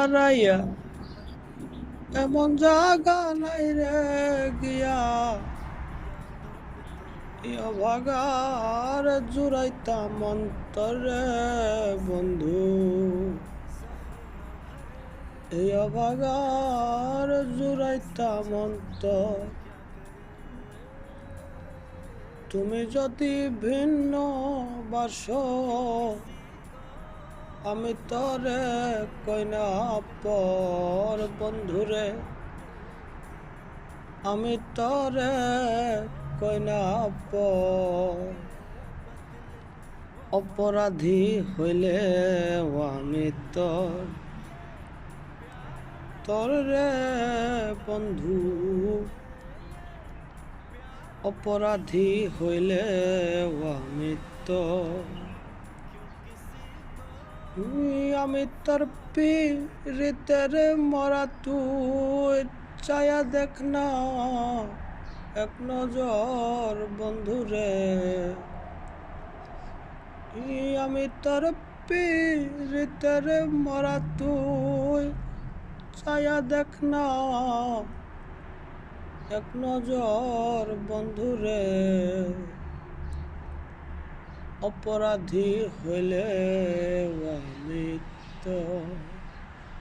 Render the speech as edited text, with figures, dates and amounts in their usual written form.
হারাইয়া এমন জাগা নাই রে গিয়া ভাগার জুড়াইতাম অন্তরে বন্ধু ভাগার জুড়াইতাম অন্তর তুমি যদি ভিন্ন বাস আমি তরে কইনা পর বন্ধুরে আমি তরে কইনা পর অপরাধী হইলে আমি তোর রে বন্ধু অপরাধী হইলে আমি আমি তোর পীড়িতের মরা তুই চায়া দেখ না এক নজর বন্ধুরে আমি তোর পীড়িতের মরা তুই চায়া দেখ না এক নজর বন্ধুরে অপরাধী হইলে আমি